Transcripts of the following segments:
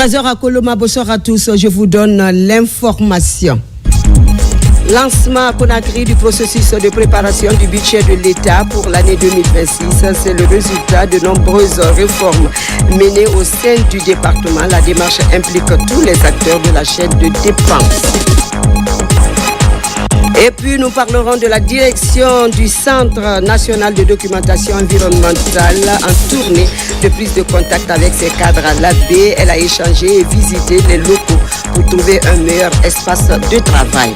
13h à Koloma, bonsoir à tous, je vous donne l'information. Lancement à Conakry du processus de préparation du budget de l'État pour l'année 2026. C'est le résultat de nombreuses réformes menées au sein du département. La démarche implique tous les acteurs de la chaîne de dépenses. Et puis nous parlerons de la direction du Centre national de documentation environnementale en tournée de prise de contact avec ses cadres à l'AB. Elle a échangé et visité les locaux pour trouver un meilleur espace de travail.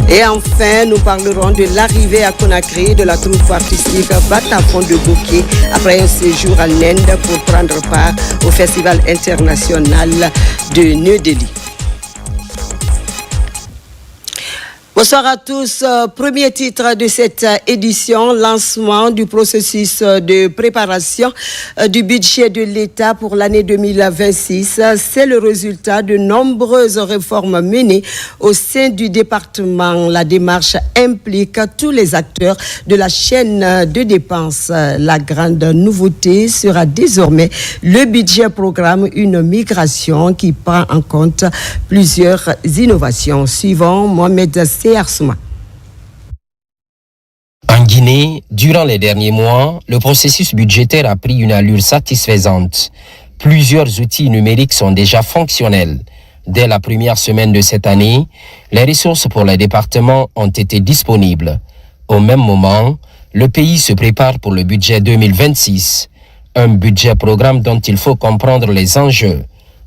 Et enfin, nous parlerons de l'arrivée à Conakry de la troupe artistique Batafon de Bouquet après un séjour en Inde pour prendre part au Festival international de New Delhi. Bonsoir à tous. Premier titre de cette édition, lancement du processus de préparation du budget de l'État pour l'année 2026. C'est le résultat de nombreuses réformes menées au sein du département. La démarche implique tous les acteurs de la chaîne de dépenses. La grande nouveauté sera désormais le budget programme, une migration qui prend en compte plusieurs innovations. Suivant Mohamed Arsuma. En Guinée, durant les derniers mois, le processus budgétaire a pris une allure satisfaisante. Plusieurs outils numériques sont déjà fonctionnels. Dès la première semaine de cette année, les ressources pour les départements ont été disponibles. Au même moment, le pays se prépare pour le budget 2026, un budget programme dont il faut comprendre les enjeux.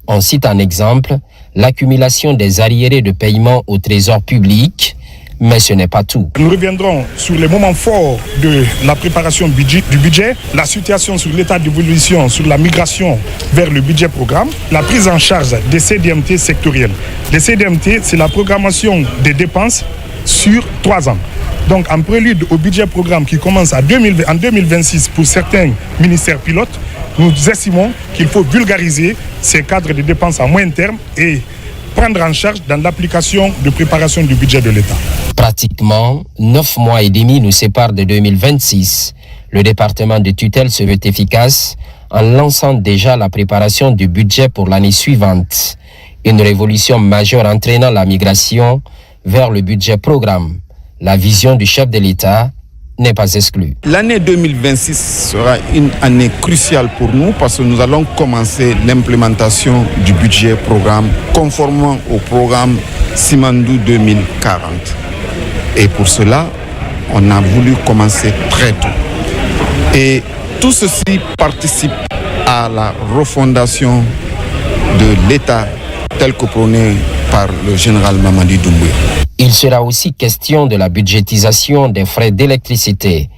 On cite un exemple, l'accumulation des arriérés de paiement au trésor public, mais ce n'est pas tout. Nous reviendrons sur les moments forts de la préparation du budget, la situation sur l'état d'évolution, sur la migration vers le budget programme, la prise en charge des CDMT sectoriels. Les CDMT, c'est la programmation des dépenses sur 3 ans. Donc en prélude au budget programme qui commence en 2026 pour certains ministères pilotes, nous estimons qu'il faut vulgariser ces cadres de dépenses à moyen terme et prendre en charge dans l'application de préparation du budget de l'État. Pratiquement 9 mois et demi nous séparent de 2026. Le département de tutelle se veut efficace en lançant déjà la préparation du budget pour l'année suivante. Une révolution majeure entraînant la migration vers le budget programme. La vision du chef de l'État n'est pas exclue. L'année 2026 sera une année cruciale pour nous parce que nous allons commencer l'implémentation du budget programme conformément au programme Simandou 2040. Et pour cela, on a voulu commencer très tôt. Et tout ceci participe à la refondation de l'État tel que prôné par le général Mamadi Doumbouya. Il sera aussi question de la budgétisation des frais d'électricité.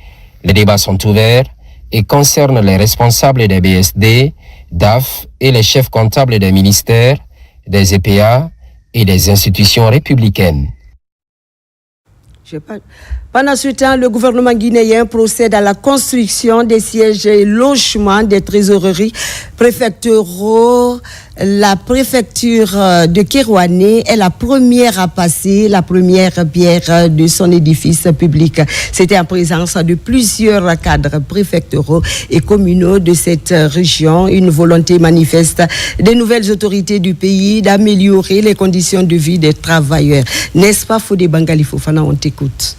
Les débats sont ouverts et concernent les responsables des BSD, DAF et les chefs comptables des ministères, des EPA et des institutions républicaines. Pendant ce temps, le gouvernement guinéen procède à la construction des sièges et logements des trésoreries préfectoraux. La préfecture de Kérouané est la première à passer la première pierre de son édifice public. C'était en présence de plusieurs cadres préfectoraux et communaux de cette région. Une volonté manifeste des nouvelles autorités du pays d'améliorer les conditions de vie des travailleurs. N'est-ce pas, Fodé Bangali Fofana, on t'écoute.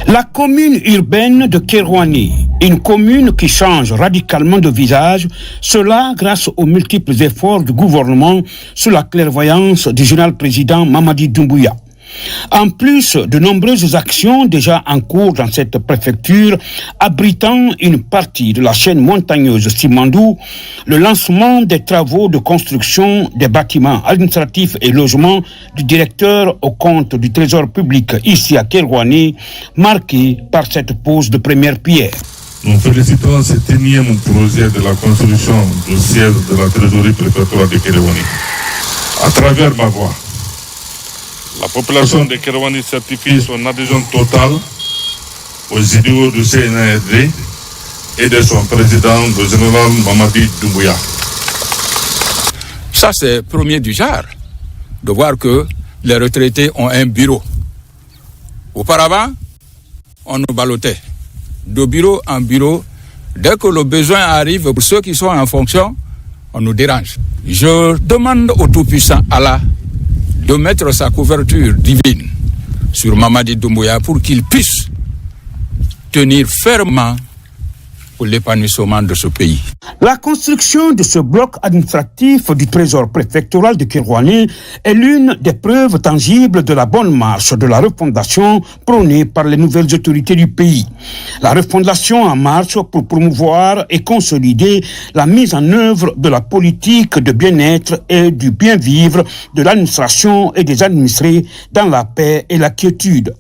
La commune urbaine de Kérouané, une commune qui change radicalement de visage, cela grâce aux multiples efforts du gouvernement sous la clairvoyance du général président Mamadi Doumbouya. En plus de nombreuses actions déjà en cours dans cette préfecture, abritant une partie de la chaîne montagneuse Simandou, le lancement des travaux de construction des bâtiments administratifs et logements du directeur au compte du Trésor public ici à Kérouané, marqué par cette pose de première pierre. Nous félicitons cet énième projet de la construction du siège de la trésorerie préfectorale de Kérouané. À travers ma voix, la population de Kérouané certifie son adhésion totale aux idéaux du CNRD et de son président, le général Mamadi Doumbouya. Ça, c'est premier du genre, de voir que les retraités ont un bureau. Auparavant, on nous ballottait de bureau en bureau. Dès que le besoin arrive, pour ceux qui sont en fonction, on nous dérange. Je demande au Tout-Puissant Allah de mettre sa couverture divine sur Mamadi Doumbouya pour qu'il puisse tenir fermement pour l'épanouissement de ce pays. La construction de ce bloc administratif du trésor préfectoral de Kerouani est l'une des preuves tangibles de la bonne marche de la refondation prônée par les nouvelles autorités du pays. La refondation en marche pour promouvoir et consolider la mise en œuvre de la politique de bien-être et du bien-vivre de l'administration et des administrés dans la paix et la quiétude.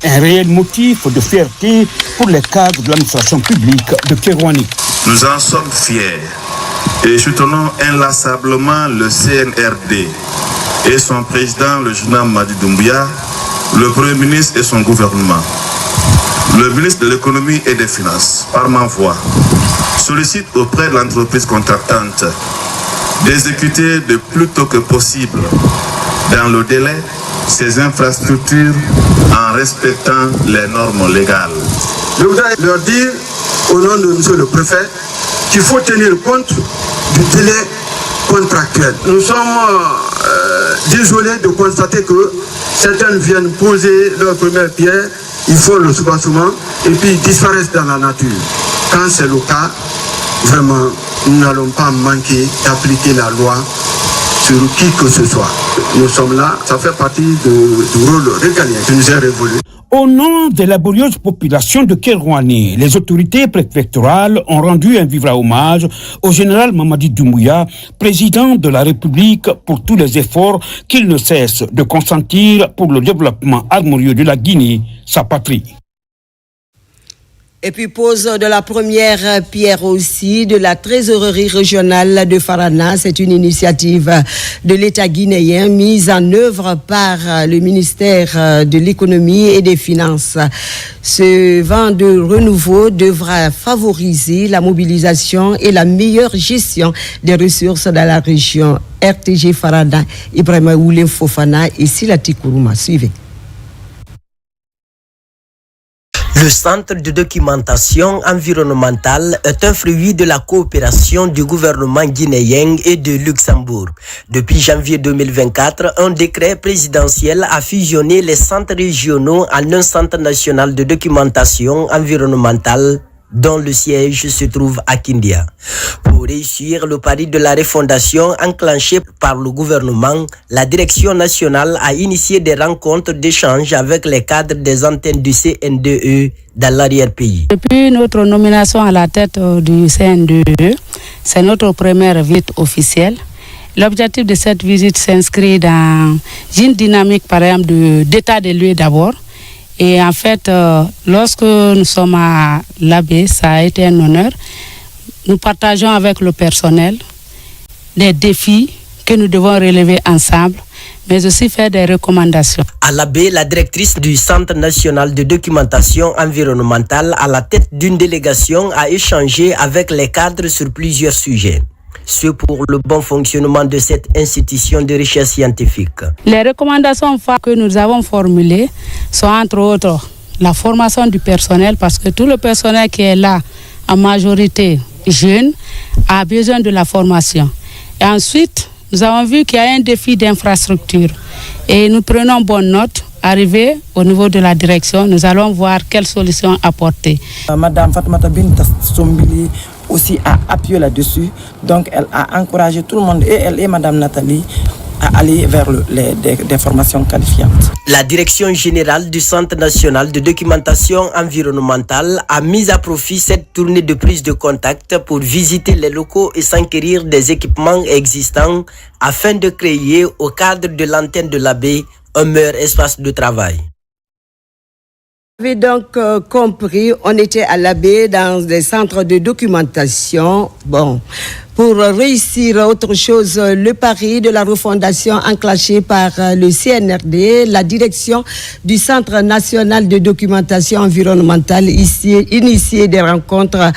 Un réel motif de fierté pour les cadres de l'administration publique de Kerouani. Nous en sommes fiers et soutenons inlassablement le CNRD et son président, le général Mamadi Doumbouya, le Premier ministre et son gouvernement. Le ministre de l'économie et des finances, par ma voix, sollicite auprès de l'entreprise contractante d'exécuter le plus tôt que possible, dans le délai, ces infrastructures en respectant les normes légales. Je voudrais leur dire, au nom de M. le Préfet, qu'il faut tenir compte du délai contractuel. Nous sommes désolés de constater que certains viennent poser leur première pierre, ils font le soubassement et puis ils disparaissent dans la nature. Quand c'est le cas, vraiment, nous n'allons pas manquer d'appliquer la loi sur qui que ce soit. Nous sommes là, ça fait partie du rôle régalien qui nous est révolu. Au nom de la laborieuse population de Kerouani, les autorités préfectorales ont rendu un vibrant hommage au général Mamadi Doumbouya, président de la République, pour tous les efforts qu'il ne cesse de consentir pour le développement harmonieux de la Guinée, sa patrie. Et puis pose de la première pierre aussi de la trésorerie régionale de Farana. C'est une initiative de l'État guinéen mise en œuvre par le ministère de l'économie et des finances. Ce vent de renouveau devra favoriser la mobilisation et la meilleure gestion des ressources dans la région. RTG Farana, Ibrahima Oulé Fofana et Silati Kourouma. Suivez. Le centre de documentation environnementale est un fruit de la coopération du gouvernement guinéen et de Luxembourg. Depuis janvier 2024, un décret présidentiel a fusionné les centres régionaux en un centre national de documentation environnementale dont le siège se trouve à Kindia. Pour réussir le pari de la refondation enclenché par le gouvernement, la direction nationale a initié des rencontres d'échange avec les cadres des antennes du CNDE dans l'arrière-pays. Depuis notre nomination à la tête du CNDE, c'est notre première visite officielle. L'objectif de cette visite s'inscrit dans une dynamique, par exemple, d'état des lieux d'abord. Et en fait, lorsque nous sommes à l'AB, ça a été un honneur. Nous partageons avec le personnel des défis que nous devons relever ensemble, mais aussi faire des recommandations. À l'AB, la directrice du Centre national de documentation environnementale, à la tête d'une délégation, a échangé avec les cadres sur plusieurs sujets. Ce pour le bon fonctionnement de cette institution de recherche scientifique. Les recommandations que nous avons formulées sont entre autres la formation du personnel, parce que tout le personnel qui est là, en majorité jeune, a besoin de la formation. Et ensuite, nous avons vu qu'il y a un défi d'infrastructure et nous prenons bonne note. Arrivé au niveau de la direction, nous allons voir quelles solutions apporter. Madame Fatoumata Binta Sombili aussi a appuyé là-dessus. Donc elle a encouragé tout le monde, et elle et Madame Nathalie, à aller vers des formations qualifiantes. La direction générale du Centre national de documentation environnementale a mis à profit cette tournée de prise de contact pour visiter les locaux et s'enquérir des équipements existants afin de créer au cadre de l'antenne de l'AB un meilleur espace de travail. Vous avez donc compris, on était à l'AB dans des centres de documentation. Bon, pour réussir autre chose, le pari de la refondation enclenché par le CNRD, la direction du Centre national de documentation environnementale initié des rencontres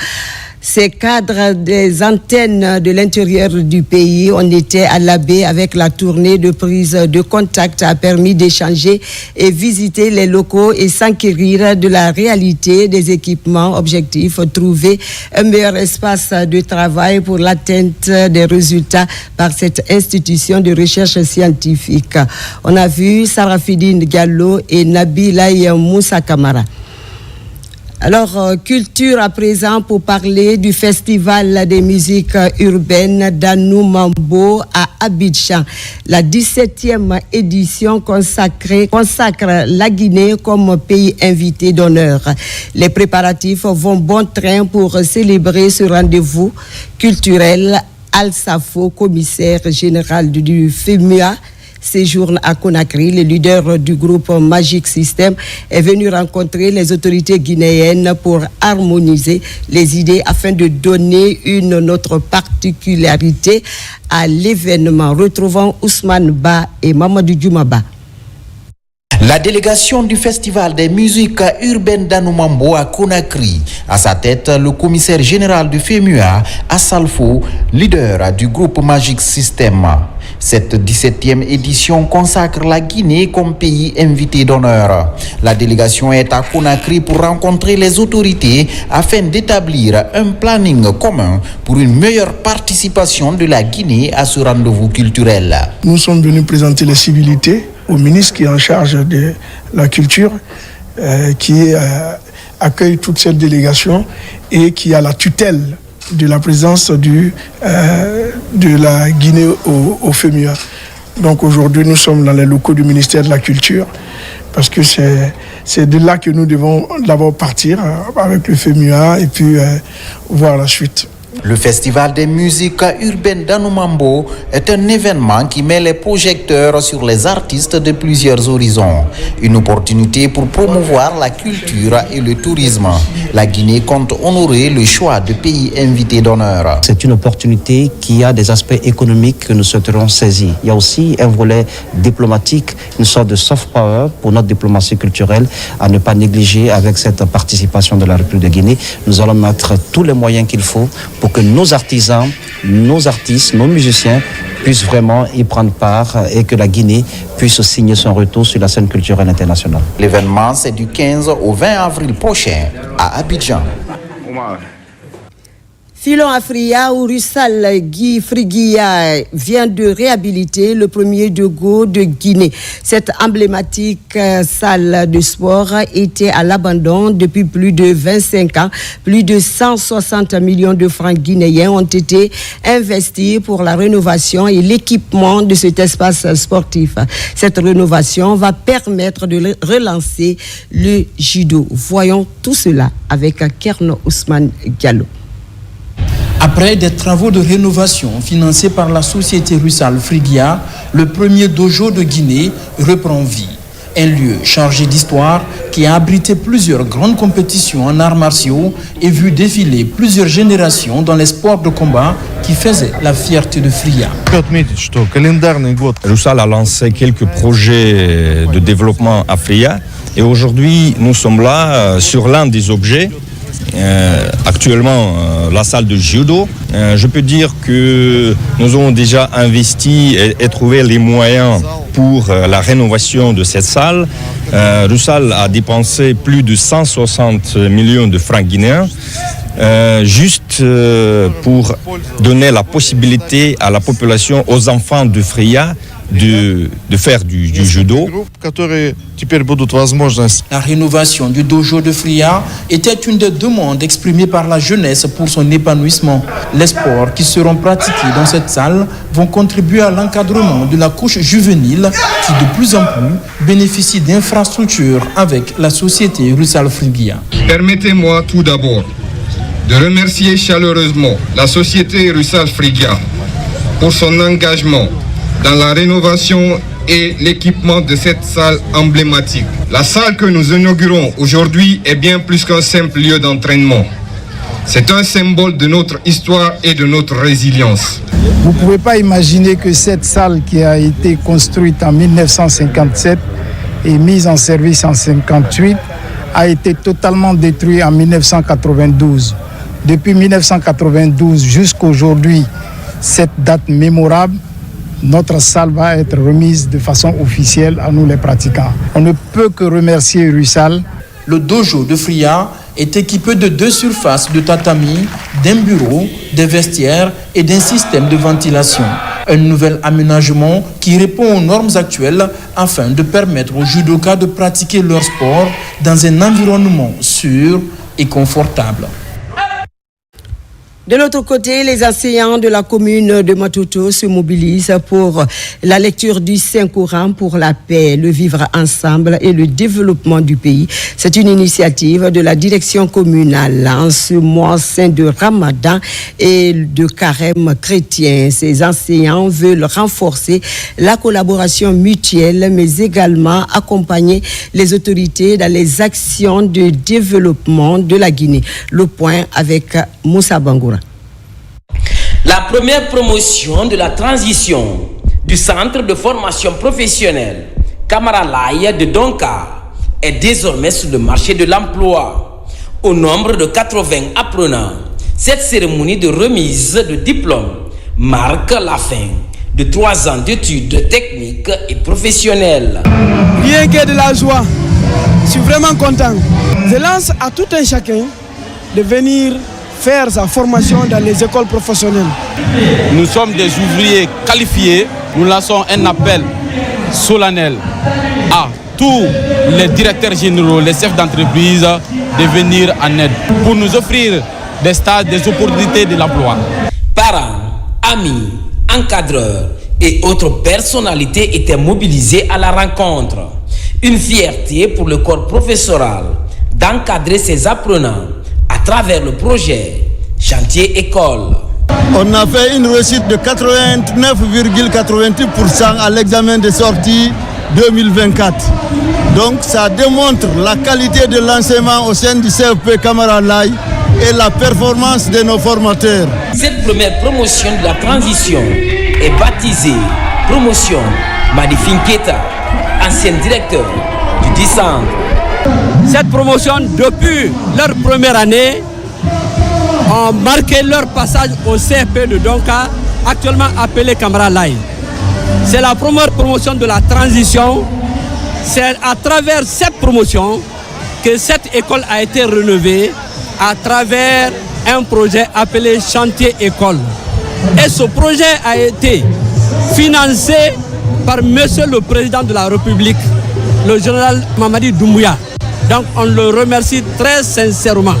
Ces cadres des antennes de l'intérieur du pays, on était à la baie avec la tournée de prise de contact a permis d'échanger et visiter les locaux et s'enquérir de la réalité des équipements. Objectif, trouver un meilleur espace de travail pour l'atteinte des résultats par cette institution de recherche scientifique. On a vu Sarafidine Diallo et Nabila Moussa Kamara. Alors, culture à présent pour parler du festival des musiques urbaines d'Anoumambo à Abidjan. La 17e édition consacre la Guinée comme pays invité d'honneur. Les préparatifs vont bon train pour célébrer ce rendez-vous culturel. Al-Safo, commissaire général du FEMUA, séjourne à Conakry. Le leader du groupe Magic System est venu rencontrer les autorités guinéennes pour harmoniser les idées afin de donner une autre particularité à l'événement. Retrouvons Ousmane Ba et Mamadou Djoumaba. La délégation du Festival des musiques urbaines d'Anoumambo à Conakry. À sa tête, le commissaire général du FEMUA, Assalfo, leader du groupe Magic System. Cette 17e édition consacre la Guinée comme pays invité d'honneur. La délégation est à Conakry pour rencontrer les autorités afin d'établir un planning commun pour une meilleure participation de la Guinée à ce rendez-vous culturel. Nous sommes venus présenter les civilités au ministre qui est en charge de la culture, qui accueille toute cette délégation et qui a la tutelle de la présence de la Guinée au FEMUA. Donc aujourd'hui, nous sommes dans les locaux du ministère de la Culture parce que c'est de là que nous devons d'abord partir avec le FEMUA et puis voir la suite. Le Festival des musiques urbaines d'Anoumambo est un événement qui met les projecteurs sur les artistes de plusieurs horizons. Une opportunité pour promouvoir la culture et le tourisme. La Guinée compte honorer le choix de pays invités d'honneur. C'est une opportunité qui a des aspects économiques que nous souhaiterons saisir. Il y a aussi un volet diplomatique, une sorte de soft power pour notre diplomatie culturelle à ne pas négliger avec cette participation de la République de Guinée. Nous allons mettre tous les moyens qu'il faut pour que nos artisans, nos artistes, nos musiciens puissent vraiment y prendre part et que la Guinée puisse signer son retour sur la scène culturelle internationale. L'événement, c'est du 15 au 20 avril prochain à Abidjan. Filon Afria ou Russal Guy Friguia vient de réhabiliter le premier Dogo de Guinée. Cette emblématique salle de sport était à l'abandon depuis plus de 25 ans. Plus de 160 millions de francs guinéens ont été investis pour la rénovation et l'équipement de cet espace sportif. Cette rénovation va permettre de relancer le judo. Voyons tout cela avec Kerno Ousmane Diallo. Après des travaux de rénovation financés par la société Russal Friguia, le premier dojo de Guinée reprend vie. Un lieu chargé d'histoire qui a abrité plusieurs grandes compétitions en arts martiaux et vu défiler plusieurs générations dans les sports de combat qui faisaient la fierté de Friguia. Russal a lancé quelques projets de développement à Friguia et aujourd'hui nous sommes là sur l'un des objets. Actuellement, la salle de judo. Je peux dire que nous avons déjà investi et trouvé les moyens pour la rénovation de cette salle. Russal a dépensé plus de 160 millions de francs guinéens. Juste pour donner la possibilité à la population, aux enfants de Friguia, de faire du judo. La rénovation du dojo de Friguia était une des demandes exprimées par la jeunesse pour son épanouissement. Les sports qui seront pratiqués dans cette salle vont contribuer à l'encadrement de la couche juvénile qui de plus en plus bénéficie d'infrastructures avec la société Russal Friguia. Permettez-moi tout d'abord de remercier chaleureusement la société Russal Friguia pour son engagement dans la rénovation et l'équipement de cette salle emblématique. La salle que nous inaugurons aujourd'hui est bien plus qu'un simple lieu d'entraînement. C'est un symbole de notre histoire et de notre résilience. Vous ne pouvez pas imaginer que cette salle qui a été construite en 1957 et mise en service en 1958 a été totalement détruite en 1992. depuis 1992 jusqu'à aujourd'hui, cette date mémorable, notre salle va être remise de façon officielle à nous les pratiquants. On ne peut que remercier Russal. Le dojo de Fria est équipé de 2 surfaces de tatami, d'un bureau, des vestiaires et d'un système de ventilation. Un nouvel aménagement qui répond aux normes actuelles afin de permettre aux judokas de pratiquer leur sport dans un environnement sûr et confortable. De l'autre côté, les enseignants de la commune de Matoto se mobilisent pour la lecture du Saint-Coran pour la paix, le vivre ensemble et le développement du pays. C'est une initiative de la direction communale en ce mois saint de Ramadan et de carême chrétien. Ces enseignants veulent renforcer la collaboration mutuelle, mais également accompagner les autorités dans les actions de développement de la Guinée. Le point avec Moussa Bangoura. La première promotion de la transition du centre de formation professionnelle Camara Laye de Donka est désormais sur le marché de l'emploi. Au nombre de 80 apprenants, cette cérémonie de remise de diplôme marque la fin de 3 ans d'études techniques et professionnelles. Bien que de la joie, je suis vraiment content. Je lance à tout un chacun de venir faire sa formation dans les écoles professionnelles. Nous sommes des ouvriers qualifiés. Nous lançons un appel solennel à tous les directeurs généraux, les chefs d'entreprise de venir en aide pour nous offrir des stages, des opportunités de l'emploi. Parents, amis, encadreurs et autres personnalités étaient mobilisés à la rencontre. Une fierté pour le corps professoral d'encadrer ses apprenants à travers le projet Chantier École. On a fait une réussite de 89,88% à l'examen de sortie 2024. Donc ça démontre la qualité de l'enseignement au sein du CFP Camara Laye et la performance de nos formateurs. Cette première promotion de la transition est baptisée Promotion Madi Finketa, ancien directeur du 10 centre. Cette promotion, depuis leur première année, ont marqué leur passage au CFP de Donka, actuellement appelé Camara Laye. C'est la première promotion de la transition. C'est à travers cette promotion que cette école a été rénovée à travers un projet appelé Chantier École. Et ce projet a été financé par Monsieur le Président de la République, le général Mamadi Doumbouya. Donc on le remercie très sincèrement.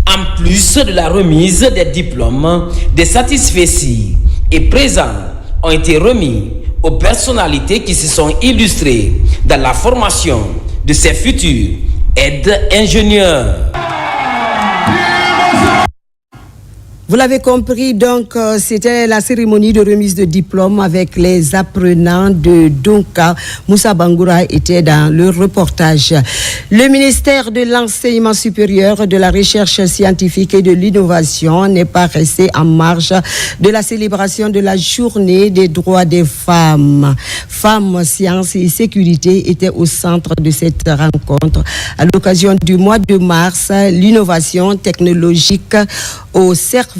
En plus de la remise des diplômes, des satisfecits et présents ont été remis aux personnalités qui se sont illustrées dans la formation de ces futurs aides-ingénieurs. Vous l'avez compris, donc c'était la cérémonie de remise de diplôme avec les apprenants de Donka. Moussa Bangoura était dans le reportage. Le ministère de l'Enseignement supérieur, de la Recherche scientifique et de l'Innovation n'est pas resté en marge de la célébration de la journée des droits des femmes. Femmes, sciences et sécurité étaient au centre de cette rencontre. À l'occasion du mois de mars, l'innovation technologique au service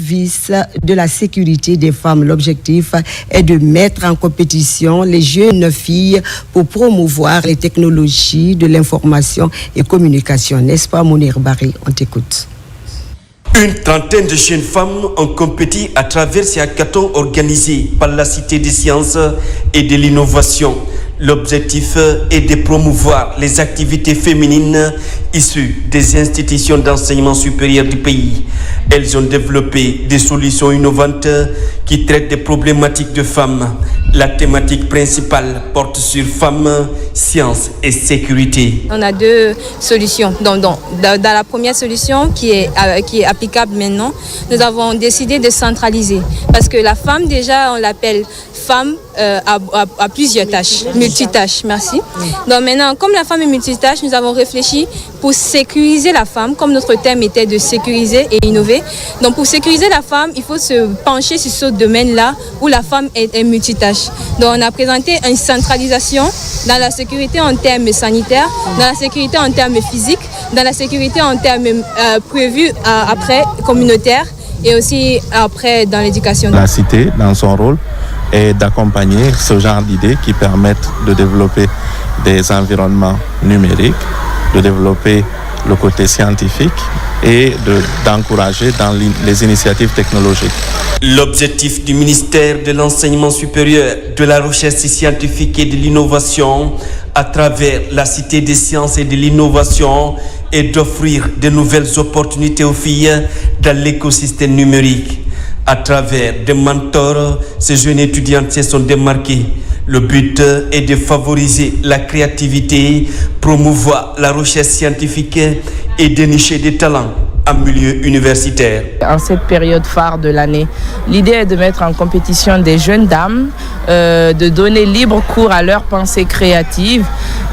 de la sécurité des femmes. L'objectif est de mettre en compétition les jeunes filles pour promouvoir les technologies de l'information et communication. N'est-ce pas, Mounir Barry? On t'écoute. Une trentaine de jeunes femmes ont compétit à travers ces hackathons organisés par la Cité des sciences et de l'innovation. L'objectif est de promouvoir les activités féminines issues des institutions d'enseignement supérieur du pays. Elles ont développé des solutions innovantes qui traitent des problématiques de femmes. La thématique principale porte sur femmes, sciences et sécurité. On a 2 solutions. Dans la première solution qui est applicable maintenant, nous avons décidé de centraliser. Parce que la femme, déjà, on l'appelle femme à plusieurs tâches, multitâches, merci. Donc maintenant, comme la femme est multitâche, nous avons réfléchi pour sécuriser la femme, comme notre thème était de sécuriser et innover. Donc pour sécuriser la femme, il faut se pencher sur ce domaine-là où la femme est multitâche. Donc on a présenté une centralisation dans la sécurité en termes sanitaires, dans la sécurité en termes physiques, dans la sécurité en termes prévus après communautaire et aussi après dans l'éducation. La cité, dans son rôle, est d'accompagner ce genre d'idées qui permettent de développer des environnements numériques, de développer le côté scientifique et d'encourager dans les initiatives technologiques. L'objectif du ministère de l'Enseignement supérieur, de la Recherche scientifique et de l'Innovation à travers la Cité des sciences et de l'innovation est d'offrir de nouvelles opportunités aux filles dans l'écosystème numérique. À travers des mentors, ces jeunes étudiantes se sont démarquées. Le but est de favoriser la créativité, promouvoir la recherche scientifique et dénicher des talents en milieu universitaire. En cette période phare de l'année, l'idée est de mettre en compétition des jeunes dames, de donner libre cours à leurs pensées créatives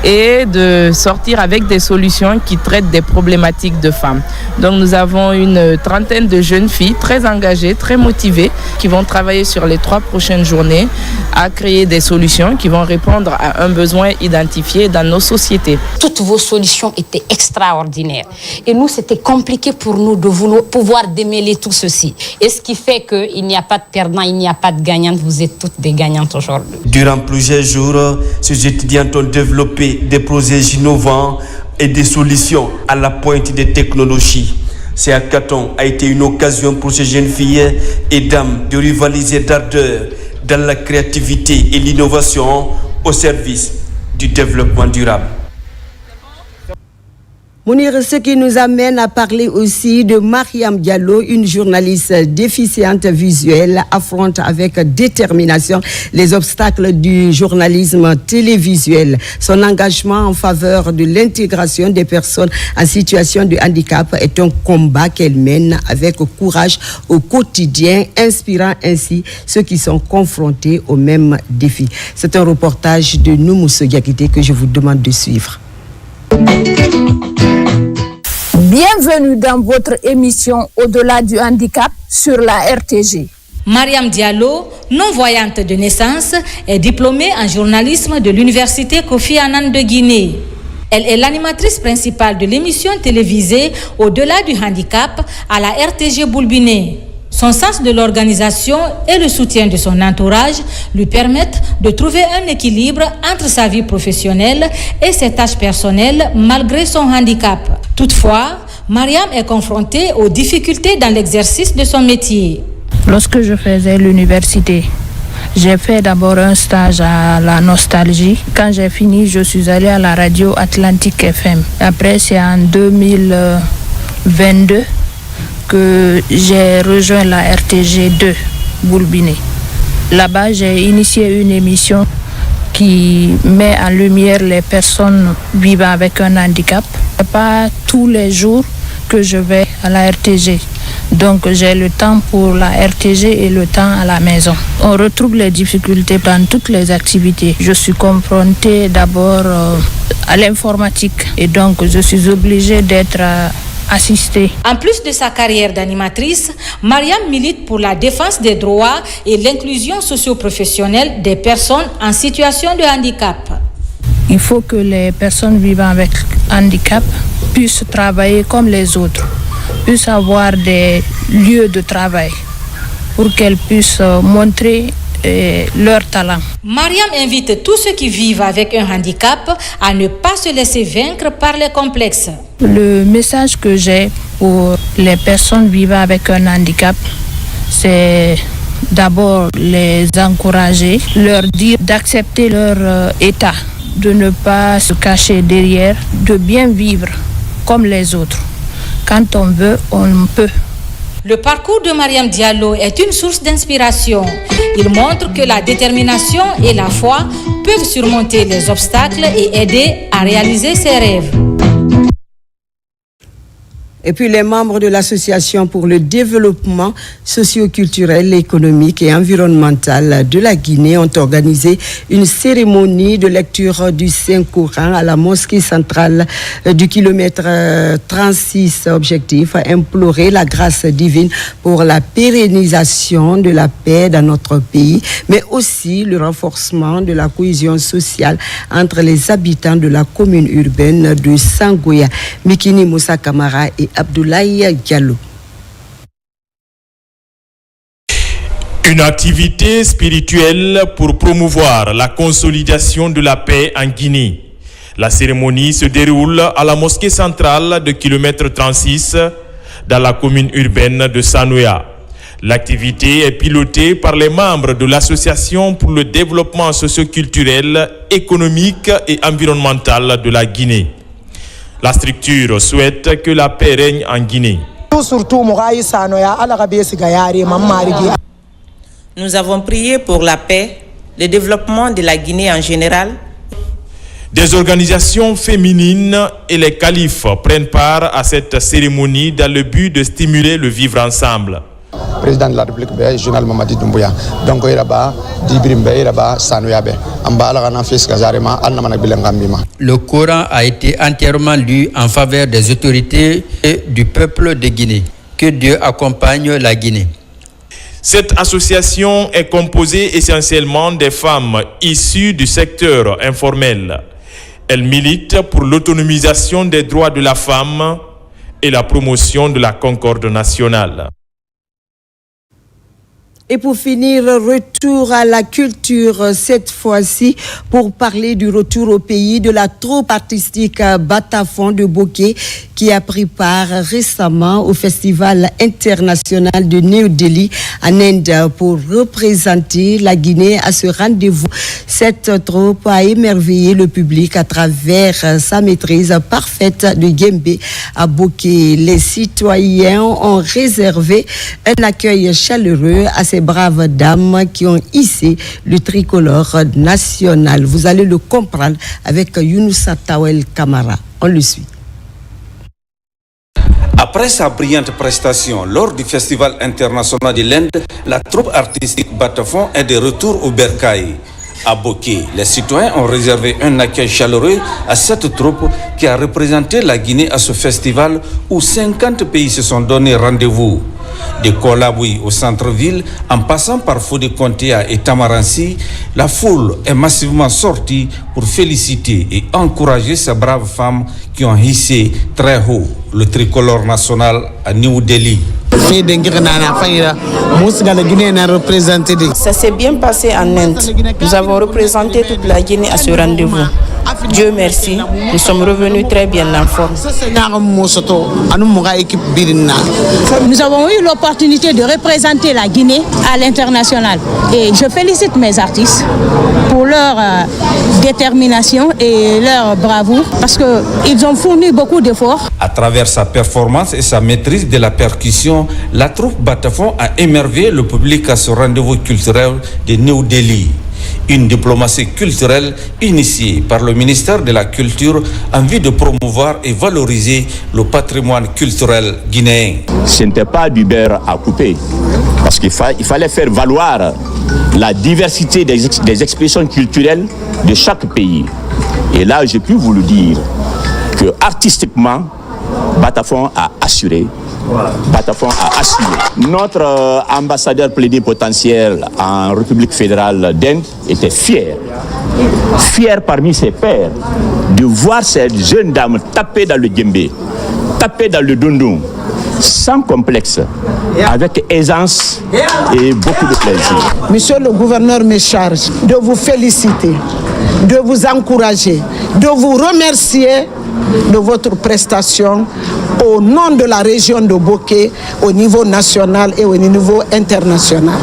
et de sortir avec des solutions qui traitent des problématiques de femmes. Donc nous avons une trentaine de jeunes filles très engagées, très motivées, qui vont travailler sur les 3 prochaines journées à créer des solutions qui vont répondre à un besoin identifié dans nos sociétés. Toutes vos solutions étaient extraordinaires et nous, c'était compliqué pour nous de pouvoir démêler tout ceci. Et ce qui fait qu'il n'y a pas de perdants, il n'y a pas de gagnantes, vous êtes toutes des gagnantes aujourd'hui. Durant plusieurs jours, ces étudiants ont développé des projets innovants et des solutions à la pointe des technologies. Ce hackathon a été une occasion pour ces jeunes filles et dames de rivaliser d'ardeur dans la créativité et l'innovation au service du développement durable. Mounir, ce qui nous amène à parler aussi de Mariam Diallo, une journaliste déficiente visuelle, affronte avec détermination les obstacles du journalisme télévisuel. Son engagement en faveur de l'intégration des personnes en situation de handicap est un combat qu'elle mène avec courage au quotidien, inspirant ainsi ceux qui sont confrontés aux mêmes défis. C'est un reportage de Noumousso Diakité que je vous demande de suivre. Bienvenue dans votre émission Au-delà du handicap sur la RTG. Mariam Diallo, non-voyante de naissance, est diplômée en journalisme de l'université Kofi Annan de Guinée. Elle est l'animatrice principale de l'émission télévisée Au-delà du handicap à la RTG Boulbiné. Son sens de l'organisation et le soutien de son entourage lui permettent de trouver un équilibre entre sa vie professionnelle et ses tâches personnelles malgré son handicap. Toutefois, Mariam est confrontée aux difficultés dans l'exercice de son métier. Lorsque je faisais l'université, j'ai fait d'abord un stage à la Nostalgie. Quand j'ai fini, je suis allée à la radio Atlantique FM. Après, c'est en 2022 que j'ai rejoint la RTG 2 Boulbiné. Là-bas, j'ai initié une émission qui met en lumière les personnes vivant avec un handicap. Ce n'est pas tous les jours que je vais à la RTG. Donc j'ai le temps pour la RTG et le temps à la maison. On retrouve les difficultés dans toutes les activités. Je suis confrontée d'abord à l'informatique et donc je suis obligée d'être assistée. En plus de sa carrière d'animatrice, Mariam milite pour la défense des droits et l'inclusion socio-professionnelle des personnes en situation de handicap. Il faut que les personnes vivant avec handicap puissent travailler comme les autres, puissent avoir des lieux de travail pour qu'elles puissent montrer leur talent. Mariam invite tous ceux qui vivent avec un handicap à ne pas se laisser vaincre par les complexes. Le message que j'ai pour les personnes vivant avec un handicap, c'est d'abord les encourager, leur dire d'accepter leur état, de ne pas se cacher derrière, de bien vivre comme les autres. Quand on veut, on peut. Le parcours de Mariam Diallo est une source d'inspiration. Il montre que la détermination et la foi peuvent surmonter les obstacles et aider à réaliser ses rêves. Et puis les membres de l'Association pour le développement socio-culturel, économique et environnemental de la Guinée ont organisé une cérémonie de lecture du Saint-Coran à la mosquée centrale du kilomètre 36. Objectif, implorer la grâce divine pour la pérennisation de la paix dans notre pays, mais aussi le renforcement de la cohésion sociale entre les habitants de la commune urbaine de Sangoya. Mikini Moussa Kamara et Abdoulaye Diallo. Une activité spirituelle pour promouvoir la consolidation de la paix en Guinée. La cérémonie se déroule à la mosquée centrale de kilomètre 36 dans la commune urbaine de Sanoya. L'activité est pilotée par les membres de l'Association pour le développement socio-culturel, économique et environnemental de la Guinée. La structure souhaite que la paix règne en Guinée. Nous avons prié pour la paix, le développement de la Guinée en général. Des organisations féminines et les califes prennent part à cette cérémonie dans le but de stimuler le vivre ensemble. Président de la République, le général Mamadi Doumbouya. Donc, le Coran a été entièrement lu en faveur des autorités et du peuple de Guinée. Que Dieu accompagne la Guinée. Cette association est composée essentiellement des femmes issues du secteur informel. Elle milite pour l'autonomisation des droits de la femme et la promotion de la concorde nationale. Et pour finir, retour à la culture, cette fois-ci, pour parler du retour au pays de la troupe artistique Batafon de Bokeh, qui a pris part récemment au Festival international de New Delhi en Inde pour représenter la Guinée à ce rendez-vous. Cette troupe a émerveillé le public à travers sa maîtrise parfaite de Djembé à Bokeh. Les citoyens ont réservé un accueil chaleureux à ces braves dames qui ont hissé le tricolore national. Vous allez le comprendre avec Younoussa Tawel Kamara. On le suit. Après sa brillante prestation lors du Festival international de l'Inde, la troupe artistique Batafon est de retour au Bercail. À Bokeh, les citoyens ont réservé un accueil chaleureux à cette troupe qui a représenté la Guinée à ce festival où 50 pays se sont donné rendez-vous. De Kolaboui au centre-ville, en passant par Fodé-Kontéa et Tamaransi, la foule est massivement sortie pour féliciter et encourager ces braves femmes qui ont hissé très haut le tricolore national à New Delhi. Ça s'est bien passé en Inde. Nous avons représenté toute la Guinée à ce rendez-vous. Dieu merci, nous sommes revenus très bien en forme. Nous avons eu l'opportunité de représenter la Guinée à l'international. Et je félicite mes artistes pour leur détermination et leur bravoure parce qu'ils ont fourni beaucoup d'efforts. À travers sa performance et sa maîtrise de la percussion, la troupe Batafon a émerveillé le public à ce rendez-vous culturel de New Delhi. Une diplomatie culturelle initiée par le ministère de la Culture en vue de promouvoir et valoriser le patrimoine culturel guinéen. Ce n'était pas du beurre à couper, parce qu'il fallait faire valoir la diversité des expressions culturelles de chaque pays. Et là, j'ai pu vous le dire, que artistiquement, Batafon a assuré. Batafon a assuré. Notre ambassadeur plénipotentiaire en République fédérale d'Inde était fier parmi ses pairs de voir cette jeune dame taper dans le djembé, taper dans le dundun, sans complexe, avec aisance et beaucoup de plaisir. Monsieur le gouverneur me charge de vous féliciter, de vous encourager, de vous remercier de votre prestation au nom de la région de Bokeh, au niveau national et au niveau international.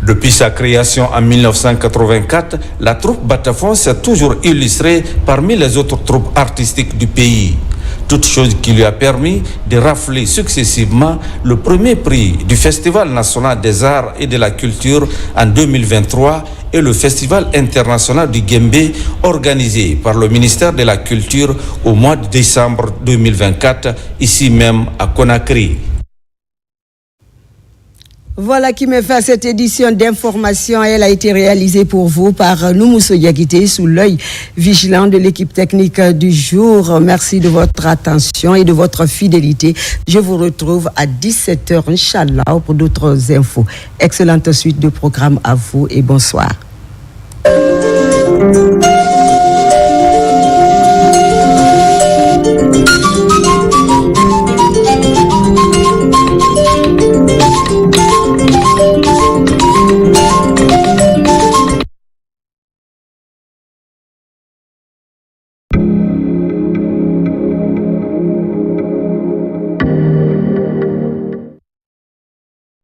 Depuis sa création en 1984, la troupe Batafon s'est toujours illustrée parmi les autres troupes artistiques du pays. Toute chose qui lui a permis de rafler successivement le premier prix du Festival national des arts et de la culture en 2023 et le Festival international du Guembé organisé par le ministère de la Culture au mois de décembre 2024, ici même à Conakry. Voilà qui me fait cette édition d'information. Elle a été réalisée pour vous par Noumousso Diakité sous l'œil vigilant de l'équipe technique du jour. Merci de votre attention et de votre fidélité. Je vous retrouve à 17h, Inch'Allah, pour d'autres infos. Excellente suite de programme à vous et bonsoir.